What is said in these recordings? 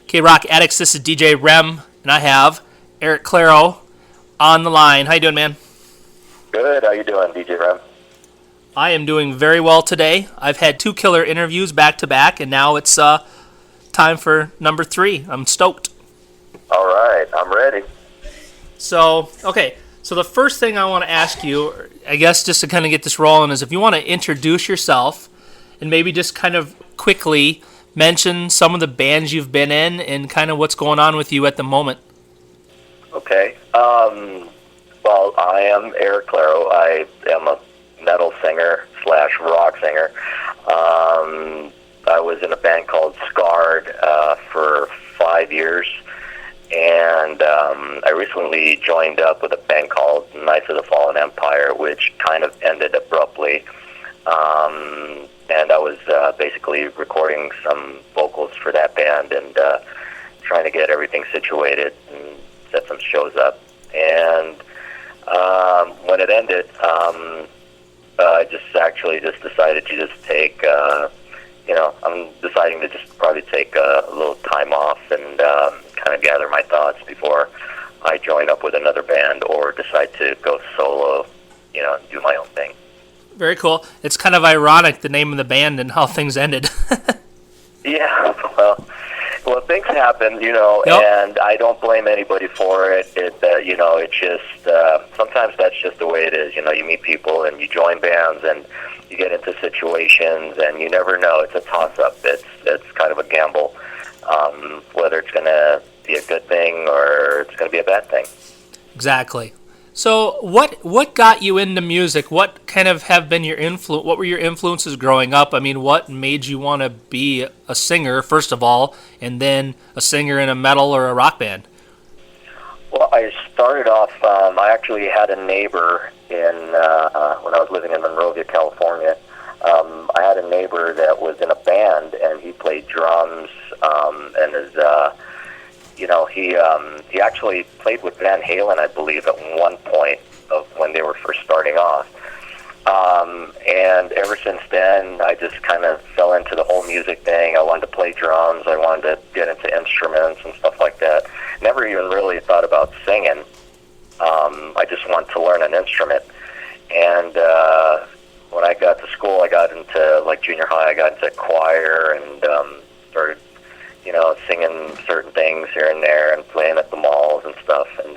Okay, Rock Addicts, this is DJ REM, and I have Eric Claro on the line. How you doing, man? Good. How you doing, DJ Rem? I am doing very well today. I've had two killer interviews back to back, and now it's time for number 3. I'm stoked. All right, I'm ready. So the first thing I want to ask you, I guess just to kind of get this rolling, is if you want to introduce yourself and maybe just kind of quickly mention some of the bands you've been in and kind of what's going on with you at the moment. Okay. Well, I am Eric Claro. I am a metal singer slash rock singer. I was in a band called Scarred for 5 years, and I recently joined up with a band called Knights of the Fallen Empire, which kind of ended abruptly. And I was basically recording some vocals for that band and trying to get everything situated and set some shows up. And when it ended, I just decided to just take, I'm deciding to just probably take a little time off and kind of gather my thoughts before I join up with another band or decide to go solo, and do my own thing. Very cool. It's kind of ironic, the name of the band and how things ended. Yeah, well, things happen, Yep. and I don't blame anybody for it. It's just sometimes that's just the way it is. You meet people and you join bands and you get into situations and you never know. It's a toss-up. It's kind of a gamble, whether it's going to be a good thing or it's going to be a bad thing. Exactly. So what got you into music? What kind of have been your influence? What were your influences growing up? I mean, what made you want to be a singer, first of all, and then a singer in a metal or a rock band? Well, I started off, I actually had a neighbor when I was living in Monrovia, California. I had a neighbor that was in a band, and he played drums, and he actually played with Van Halen, I believe, at one point of when they were first starting off. And ever since then, I just kind of fell into the whole music thing. I wanted to play drums. I wanted to get into instruments and stuff like that. Never even really thought about singing. I just wanted to learn an instrument. And when I got to school, I got into, like, junior high, I got into choir and started singing certain things here and there and playing at the malls and stuff. And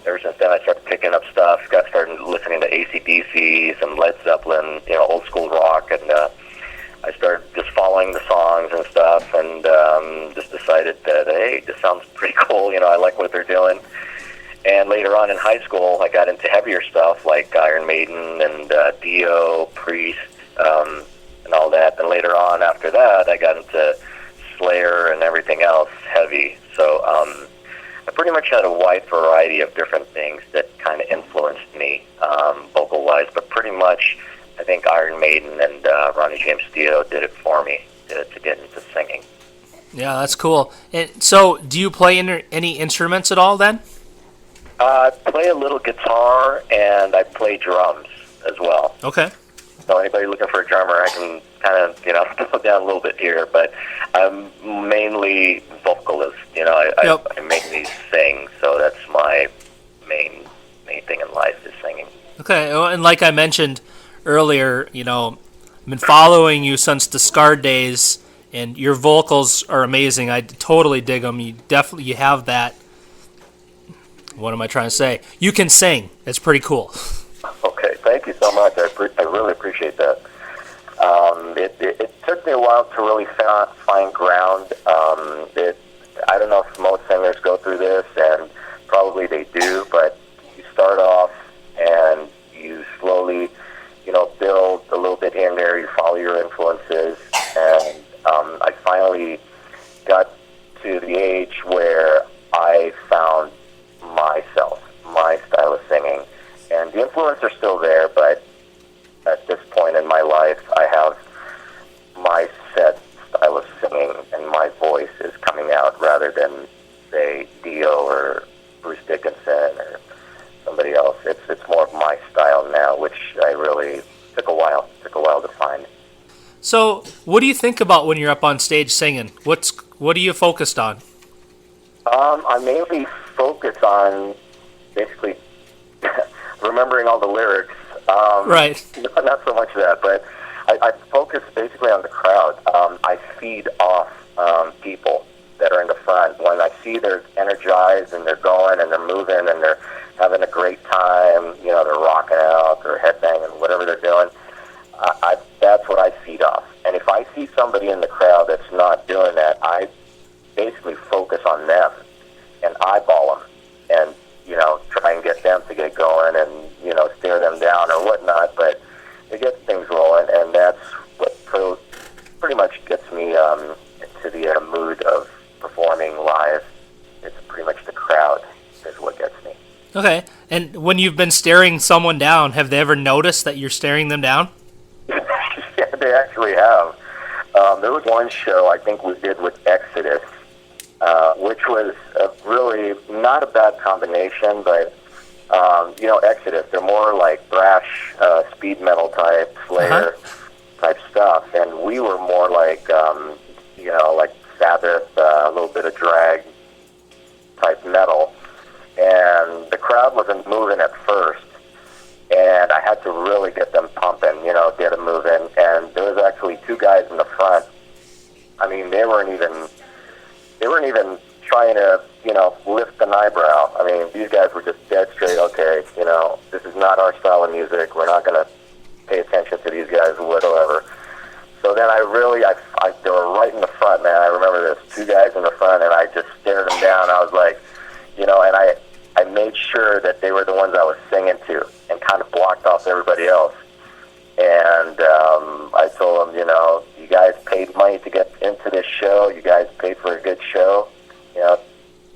ever since then, I started picking up stuff, started listening to AC/DC, some Led Zeppelin, old school rock, and I started just following the songs and stuff, and just decided that, hey, this sounds pretty cool. I like what they're doing. And later on in high school, I got into heavier stuff like Iron Maiden and Dio, Priest, and all that. And later on after that, I got into Slayer and everything else heavy. So I pretty much had a wide variety of different things that kind of influenced me vocal-wise, but pretty much I think Iron Maiden and Ronnie James Dio did it for me to get into singing. Yeah, that's cool. And so, do you play any instruments at all then? I play a little guitar and I play drums as well. Okay. So anybody looking for a drummer, I can kind of, go down a little bit here, but I'm mainly vocalist. Yep. I mainly sing, so that's my main thing in life is singing. Okay, well, and like I mentioned earlier, I've been following you since the Scarred days, and your vocals are amazing. I totally dig them. You have that. What am I trying to say? You can sing. It's pretty cool. Okay, thank you so much. I really appreciate that. It took me a while to really find ground. I don't know if most singers go through this, and probably they do, but you start off and you slowly, build a little bit here and there. You follow your influences, and I finally got to the age where I found myself, my style of singing. And the influences are still there, but at this point in my life, I have my set style of singing, and my voice is coming out rather than, say, Dio or Bruce Dickinson or somebody else. It's more of my style now, which I really took a while to find. So, what do you think about when you're up on stage singing? What's What are you focused on? I mainly focus on basically remembering all the lyrics. Right. Not so much that, but I focus basically on the crowd. I feed off people that are in the front. When I see they're energized and they're going and they're moving and they're having a great time, you know, they're rocking out, they're headbanging, whatever they're doing, that's what I feed off. And if I see somebody in the crowd that's not doing that, I basically focus on them and eyeball them and, you know, try and get them to get going and, you know, stare them down or whatnot. But it gets things rolling, and that's what pretty much gets me into the mood of performing live. It's pretty much the crowd is what gets me. Okay. And when you've been staring someone down, have they ever noticed that you're staring them down? Yeah, they actually have. There was one show I think we did with Exodus, which was really not a bad combination, but you know, Exodus, they're more like thrash, speed metal type, Slayer type stuff, and we were more like, you know, like Sabbath, a little bit of drag type metal, and the crowd wasn't moving at first, and I had to really get them pumping, you know, get them moving, and there was actually two guys in the front. I mean, they weren't even trying to, you know, lift an eyebrow. I mean, these guys were just dead straight, okay, you know, this is not our style of music. We're not going to pay attention to these guys whatsoever. So then they were right in the front, man. I remember this, two guys in the front, and I just stared them down. I was like, you know, and I made sure that they were the ones I was singing to and kind of blocked off everybody else. And I told them, you know, you guys paid money to get into this show. You guys paid for a good show. You know, a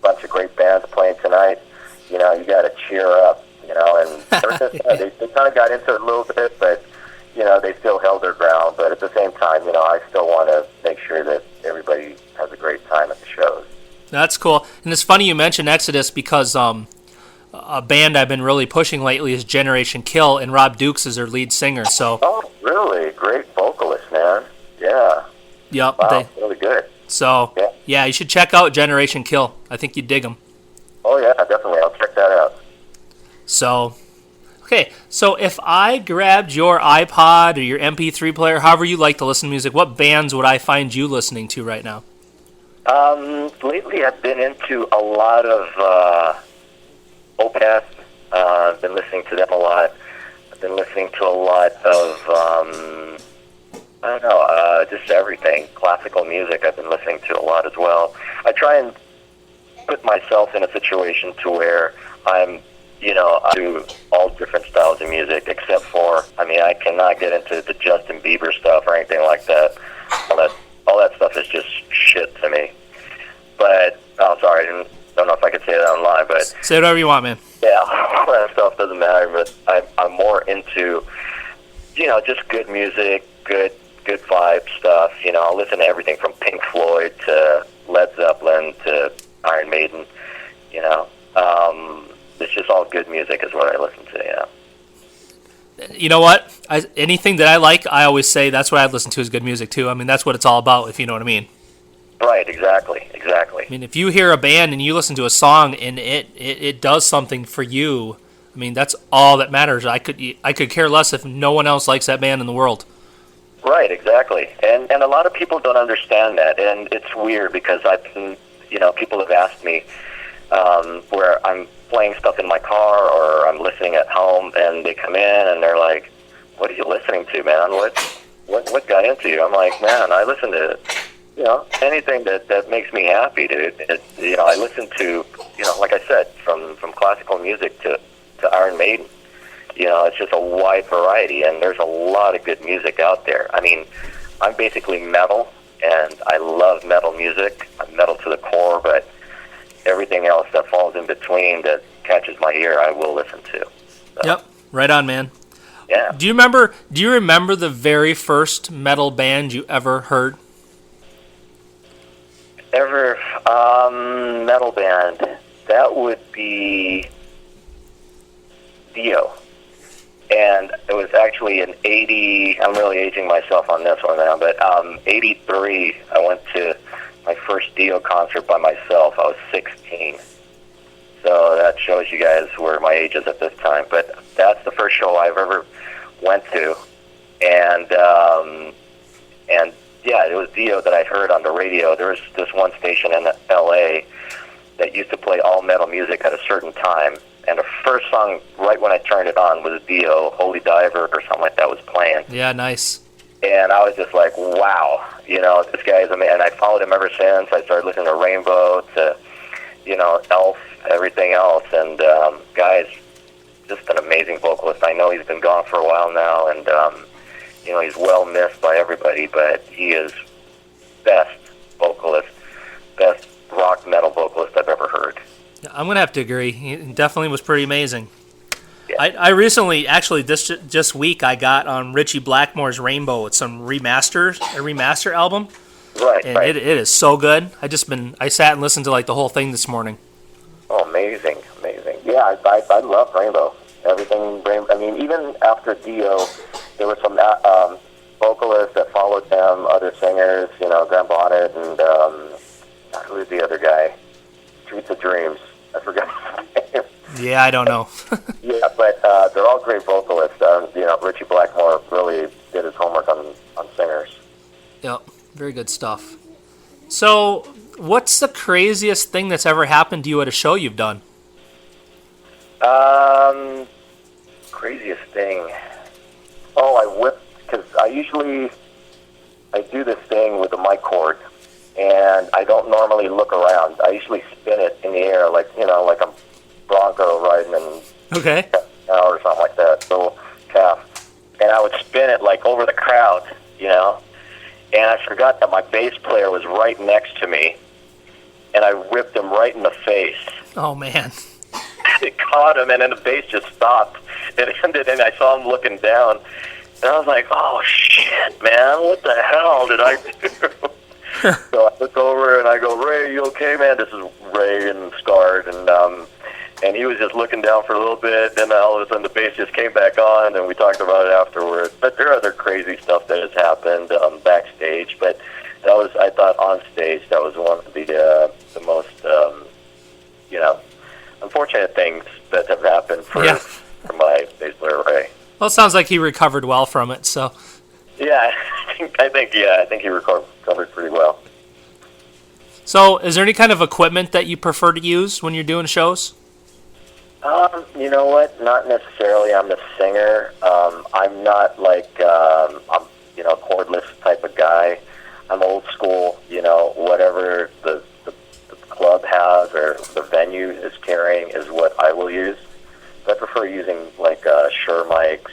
bunch of great bands playing tonight. You know, you got to cheer up, you know. And ever since then, they kind of got into it a little bit, but, you know, they still held their ground. But at the same time, you know, I still want to make sure that everybody has a great time at the shows. That's cool. And it's funny you mentioned Exodus because a band I've been really pushing lately is Generation Kill, and Rob Dukes is their lead singer. So. Oh, really? Great vocalist, man. Yeah. Yep. Wow, really good. So, yeah, you should check out Generation Kill. I think you'd dig them. Oh, yeah, definitely. I'll check that out. So, okay. So if I grabbed your iPod or your MP3 player, however you like to listen to music, what bands would I find you listening to right now? Lately I've been into a lot of Opeth. I've been listening to them a lot. I've been listening to a lot of, I don't know, just everything. Classical music I've been listening to a lot as well. I try and put myself in a situation to where I'm, you know, I do all different styles of music except for, I mean, I cannot get into the Justin Bieber stuff or anything like that. All that stuff is just shit to me. But, oh, sorry, I don't know if I could say that online, but... Say whatever you want, man. Yeah, all that stuff doesn't matter, but I'm more into, you know, just good music, good vibe stuff. You know, I'll listen to everything from Pink Floyd to Led Zeppelin to Iron Maiden, you know. It's just all good music is what I listen to, yeah. You know what? Anything that I like, I always say that's what I listen to is good music, too. I mean, that's what it's all about, if you know what I mean. Right, exactly. I mean, if you hear a band and you listen to a song and it does something for you, I mean, that's all that matters. I could care less if no one else likes that band in the world. Right, exactly. And a lot of people don't understand that, and it's weird because people have asked me where I'm playing stuff in my car or I'm listening at home, and they come in and they're like, "What are you listening to, man? What got into you?" I'm like, "Man, I listen to, you know, anything that makes me happy, dude. You know, I listen to, you know, like I said, from classical music to Iron Maiden. You know, it's just a wide variety, and there's a lot of good music out there. I mean, I'm basically metal, and I love metal music. I'm metal to the core, but everything else that falls in between that catches my ear, I will listen to." So. Yep, right on, man. Yeah. Do you remember the very first metal band you ever heard? Metal band, that would be Dio. And it was actually in 80, I'm really aging myself on this one now, but 83, I went to my first Dio concert by myself. I was 16. So that shows you guys where my age is at this time. But that's the first show I've ever went to. And yeah, it was Dio that I heard on the radio. There was this one station in L.A. that used to play all metal music at a certain time. And the first song, right when I turned it on, was Dio, Holy Diver or something like that was playing. Yeah, nice. And I was just like, wow, this guy is amazing. And I followed him ever since. I started listening to Rainbow, to, Elf, everything else. And guy's just an amazing vocalist. I know he's been gone for a while now, and, he's well missed by everybody, but he is best vocalist, best rock metal vocalist I've ever heard. I'm going to have to agree. He definitely was pretty amazing. Yeah. I recently, actually, this week, I got on Richie Blackmore's Rainbow with some a remaster album. Right, and right. It is so good. I sat and listened to like the whole thing this morning. Oh, amazing, amazing. Yeah, I love Rainbow. Everything Rainbow. I mean, even after Dio, there were some vocalists that followed them, other singers, Graham Bonnet, and who was the other guy? Streets of Dreams. I forgot his name. Yeah, I don't know. Yeah, but they're all great vocalists. Richie Blackmore really did his homework on singers. Yep, very good stuff. So, what's the craziest thing that's ever happened to you at a show you've done? Craziest thing. Oh, I whipped, because I do this thing with the mic cord, and I don't normally look around. I usually spin it in the air like I'm Bronco riding in Okay. or something like that, little calf. And I would spin it like over the crowd, and I forgot that my bass player was right next to me, and I whipped him right in the face. Oh, man. It caught him, and then the bass just stopped. It ended, and I saw him looking down, and I was like, oh, shit, man, what the hell did I do? So I look over, and I go, Ray, you okay, man? This is Ray and Scarred, and he was just looking down for a little bit, and all of a sudden the bass just came back on, and we talked about it afterwards. But there are other crazy stuff that has happened backstage, but that was, I thought, on stage, that was one of the most, unfortunate things that have happened for my bass player, Ray. Well, it sounds like he recovered well from it, so. Yeah, I think he recovered pretty well. So, is there any kind of equipment that you prefer to use when you're doing shows? You know what? Not necessarily. I'm the singer. I'm not like I'm a cordless type of guy. I'm old school. Whatever the club has or the venue is carrying is what I will use. So I prefer using like Shure mics.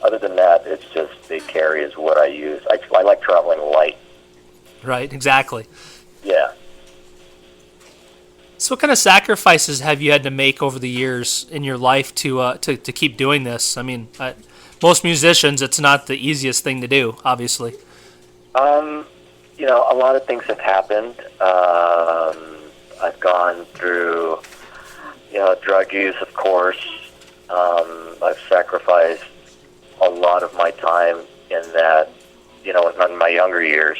Other than that, it's just they carry is what I use. I like traveling light. Right, exactly. Yeah. So what kind of sacrifices have you had to make over the years in your life to keep doing this? I mean, most musicians, it's not the easiest thing to do, obviously. A lot of things have happened. I've gone through, drug use, of course. I've sacrificed a lot of my time in that, in my younger years,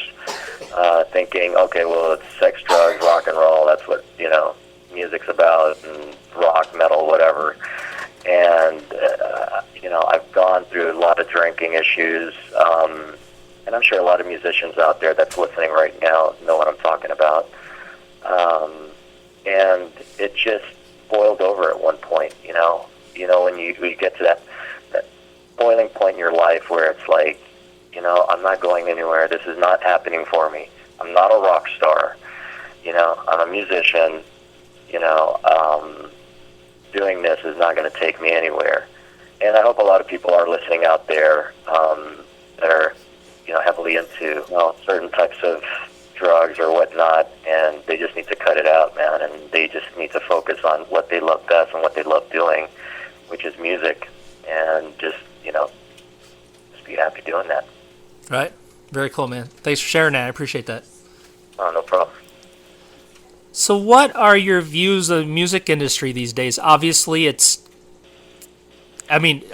thinking, okay, well, it's sex, drugs, rock and roll. That's what, music's about, and rock, metal, whatever. And, I've gone through a lot of drinking issues. And I'm sure a lot of musicians out there that's listening right now know what I'm talking about. And it just boiled over at one point, when you get to that boiling point in your life where it's like, I'm not going anywhere. This is not happening for me. I'm not a rock star. I'm a musician. Doing this is not going to take me anywhere. And I hope a lot of people are listening out there that are, heavily into certain types of drugs or whatnot, and they just need to cut it out, man. And they just need to focus on what they love best and what they love doing, which is music, and just be happy doing that. Right. Very cool, man. Thanks for sharing that. I appreciate that. Oh, no problem. So what are your views of the music industry these days? Obviously,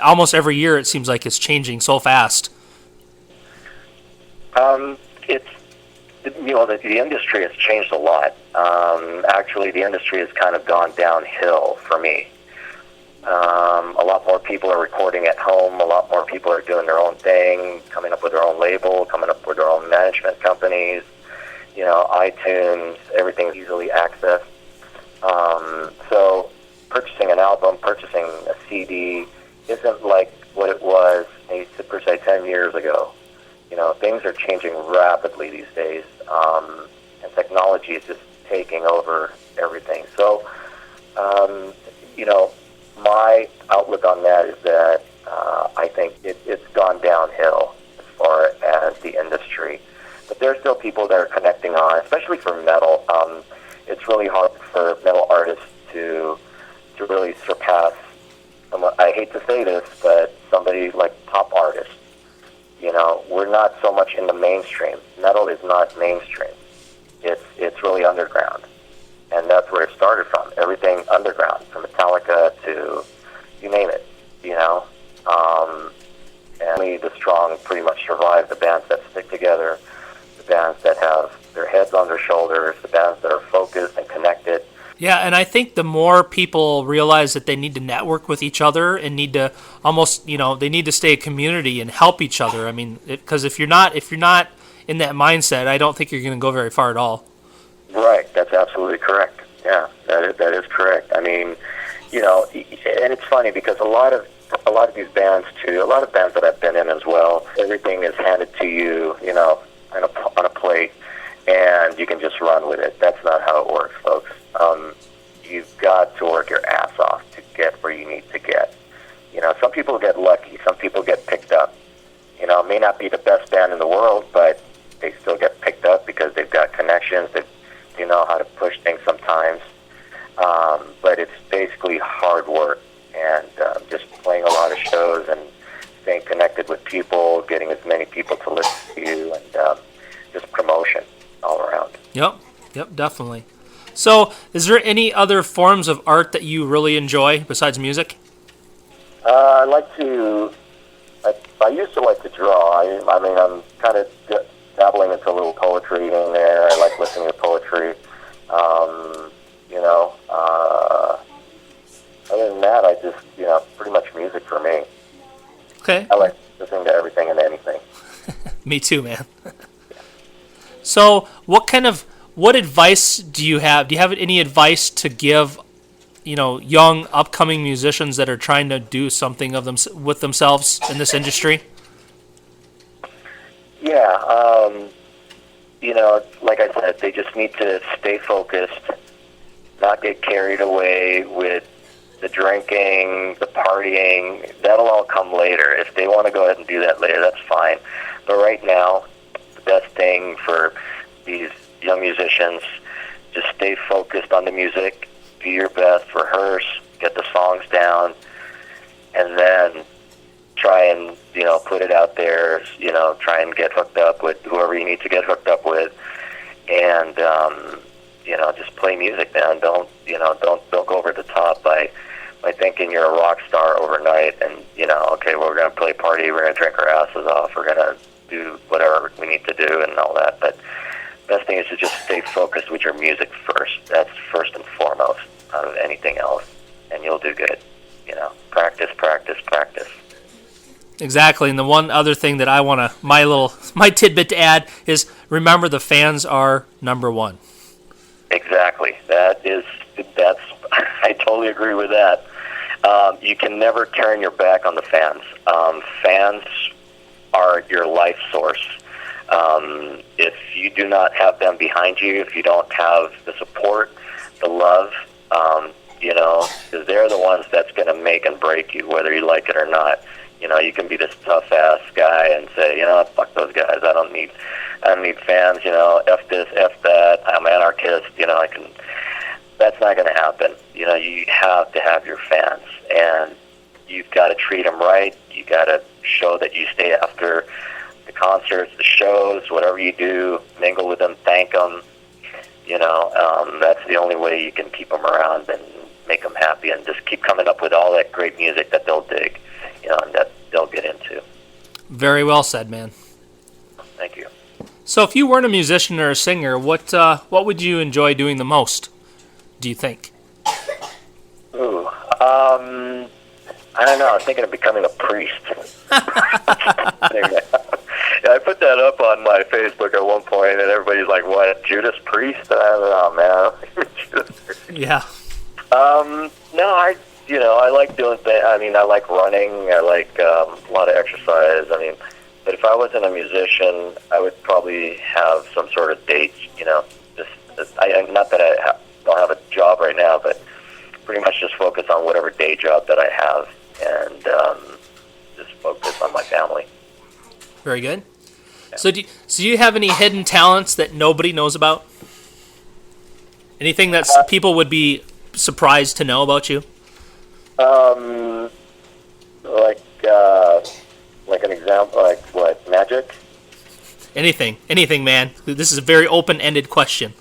almost every year it seems like it's changing so fast. the industry has changed a lot. Actually, the industry has kind of gone downhill for me. A lot more people are recording at home. A lot more people are doing their own thing, coming up with their own label, coming up with their own management companies. iTunes, everything's easily accessed. So purchasing an album, purchasing a CD isn't like what it was, maybe per se 10 years ago. Things are changing rapidly these days, and technology is just taking over everything. So, my outlook on that is that I think it's gone downhill as far as the industry. But there's still people that are connecting on, especially for metal. It's really hard for metal artists to really surpass someone. I hate to say this, but somebody like pop artists. We're not so much in the mainstream. Metal is not mainstream. It's really underground, and that's where it started from. Everything underground, from Metallica to you name it. And only the strong pretty much survive. The bands that stick together, the bands that have their heads on their shoulders, the bands that are focused and connected. Yeah, and I think the more people realize that they need to network with each other and need to almost, they need to stay a community and help each other. I mean, because if you're not in that mindset, I don't think you're going to go very far at all. Right, that's absolutely correct. Yeah, that is correct. I mean, and it's funny because a lot of these bands too, a lot of bands that I've been in as well, everything is handed to you, on a plate, and you can just run with it. That's not how it works, folks. You've got to work your ass off to get where you need to get. Some people get lucky. Some people get picked up. It may not be the best band in the world, but they still get picked up because they've got connections. They know how to push things sometimes. But it's basically hard work and just playing a lot of shows and staying connected with people, getting as many people to listen to you, and just promotion all around. Yep, definitely. So, is there any other forms of art that you really enjoy besides music? I used to like to draw. I mean, I'm kind of dabbling into a little poetry in there. I like listening to poetry. Other than that, I just, pretty much music for me. Okay. I like listening to everything and anything. Me too, man. So, what advice do you have? Do you have any advice to give, young upcoming musicians that are trying to do something with themselves in this industry? Yeah, like I said, they just need to stay focused, not get carried away with the drinking, the partying. That'll all come later. If they want to go ahead and do that later, that's fine. But right now, the best thing for these young musicians, just stay focused on the music, do your best, rehearse, get the songs down, and then try and, put it out there, try and get hooked up with whoever you need to get hooked up with, and, just play music, man. Don't go over the top by thinking you're a rock star overnight and, okay, well, we're going to play party, we're going to drink our asses off, we're going to do whatever we need to do and all that, but best thing is to just stay focused with your music first. That's first and foremost out of anything else, and you'll do good. Practice, practice, practice. Exactly, and the one other thing that I want to, my tidbit to add is remember the fans are number one. Exactly. That's I totally agree with that. You can never turn your back on the fans. Fans are your life source. If you do not have them behind you, if you don't have the support, the love, because they're the ones that's going to make and break you, whether you like it or not. You can be this tough-ass guy and say, fuck those guys. I don't need fans. F this, F that. I'm an anarchist. That's not going to happen. You have to have your fans, and you've got to treat them right. You got to show that you stay after the concerts, the shows, whatever you do, mingle with them, thank them. That's the only way you can keep them around and make them happy, and just keep coming up with all that great music that they'll dig, and that they'll get into. Very well said, man. Thank you. So if you weren't a musician or a singer, what would you enjoy doing the most, do you think? Ooh, I don't know. I'm thinking of becoming a priest. Anyway, yeah, I put that up on my Facebook at one point, and everybody's like, "What, Judas Priest?" I don't know, man. Judas Priest. Yeah. No, I like doing things. I mean, I like running. I like a lot of exercise. I mean, but if I wasn't a musician, I would probably have some sort of date. Not that don't have a job right now, but pretty much just focus on whatever day job that I have, and just focus on my family. Very good. Yeah. So do you have any hidden talents that nobody knows about? Anything that people would be surprised to know about you? Like an example, like what, magic? Anything, man. This is a very open-ended question.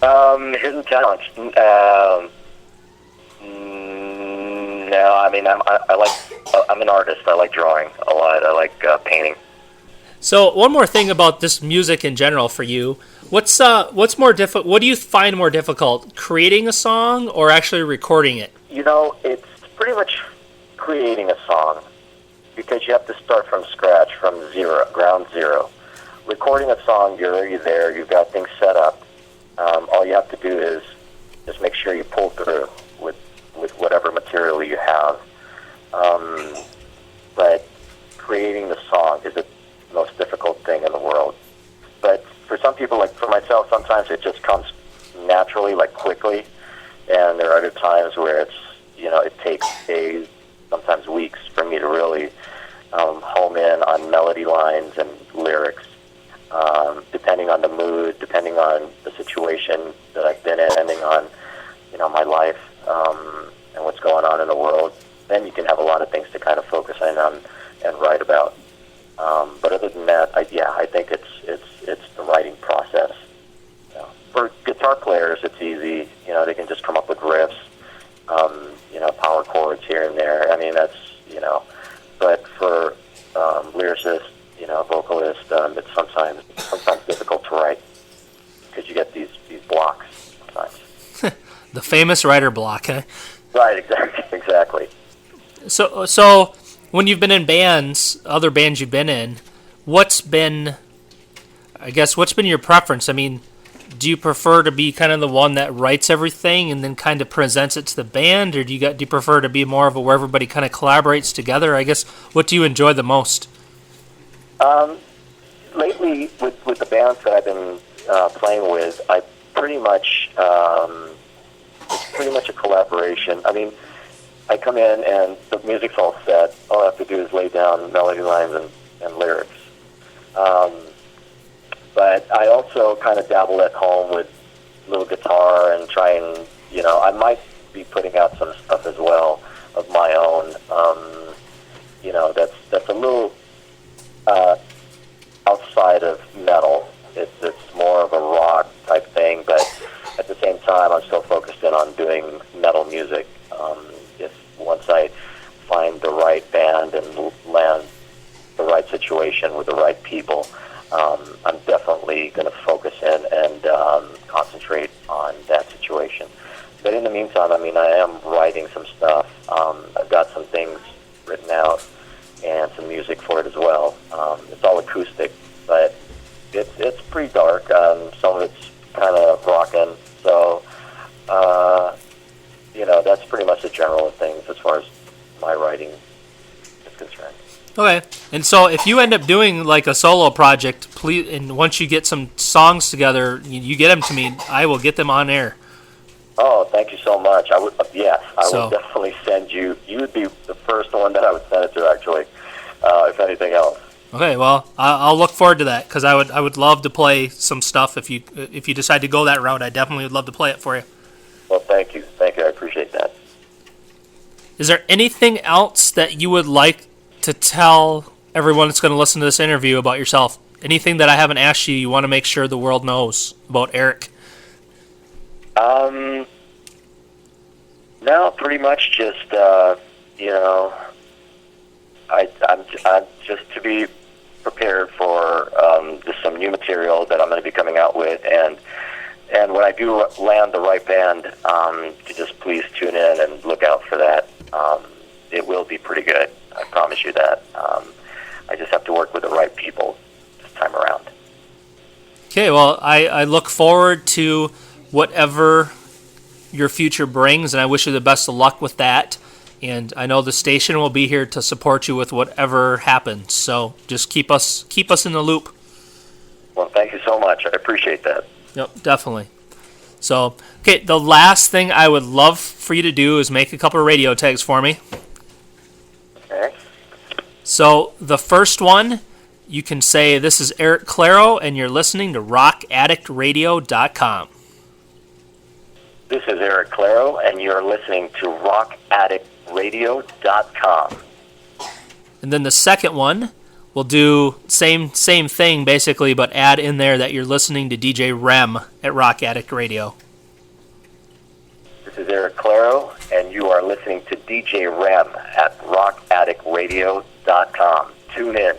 Hidden talents. No, I mean, I'm an artist. I like drawing a lot. I like painting. So one more thing about this music in general for you. What's more difficult? What do you find more difficult, creating a song or actually recording it? It's pretty much creating a song, because you have to start from scratch, from ground zero. Recording a song, you're already there. You've got things set up. All you have to do is just make sure you pull through with whatever material you have. But creating the song is the most difficult thing in the world. But for some people, like for myself, sometimes it just comes naturally, like quickly. And there are other times where it takes days, sometimes weeks, for me to really home in on melody lines and lyrics, depending on the mood, depending on the situation that I've been in, depending on my life and what's going on in the world. Then you can have a lot of things to kind of focus in on and write about. But other than that, I think it's the writing process. For guitar players, it's easy. They can just come up with riffs, power chords here and there. I mean, that's But for lyricists, vocalists, it's sometimes difficult to write because you get these blocks sometimes. The famous writer block, eh? Right, exactly. So when you've been in bands, other bands you've been in, what's been your preference? I mean, do you prefer to be kind of the one that writes everything and then kind of presents it to the band, or do you prefer to be more of a where everybody kind of collaborates together? I guess, what do you enjoy the most? Lately, with the bands that I've been playing with, it's pretty much a collaboration. I mean, I come in and the music's all set. All I have to do is lay down melody lines and lyrics. But I also kind of dabble at home with little guitar and try and, I might be putting out some stuff as well of my own. That's a little outside of metal. It's more of a rock type thing, but at the same time, I'm still focused in on doing metal music. Once I find the right band and land the right situation with the right people, I'm definitely going to focus in and concentrate on that situation. But in the meantime, I mean, I am writing some stuff. I've got some things written out and some music for it as well. It's all acoustic, but it's pretty dark. Some of it's kind of rocking. So, that's pretty much the general of things as far as my writing is concerned. Okay. And so if you end up doing like a solo project, please, and once you get some songs together, you get them to me, I will get them on air. Oh, thank you so much. I would definitely send you. You would be the first one that I would send it to, actually, if anything else. Okay, well, I'll look forward to that, because I would love to play some stuff if you decide to go that route. I definitely would love to play it for you. Well, thank you. I appreciate that. Is there anything else that you would like to tell everyone that's going to listen to this interview about yourself? Anything that I haven't asked you want to make sure the world knows about Eric? No, pretty much just, I'm just to be prepared for just some new material that I'm going to be coming out with, and when I do land the right band, to just please tune in and look out for that. It will be pretty good. I promise you that. I just have to work with the right people this time around. Okay, well, I look forward to whatever your future brings, and I wish you the best of luck with that. And I know the station will be here to support you with whatever happens. So just keep us in the loop. Well, thank you so much. I appreciate that. Yep, definitely. So, okay, the last thing I would love for you to do is make a couple of radio tags for me. Okay. So the first one, you can say, this is Eric Claro, and you're listening to RockAddictRadio.com. This is Eric Claro, and you're listening to RockAddictRadio.com. And then the second one, we'll do same thing basically, but add in there that you're listening to DJ REM at Rock Addict Radio. This is Eric Claro, and you are listening to DJ REM at RockAddictRadio.com. Tune in.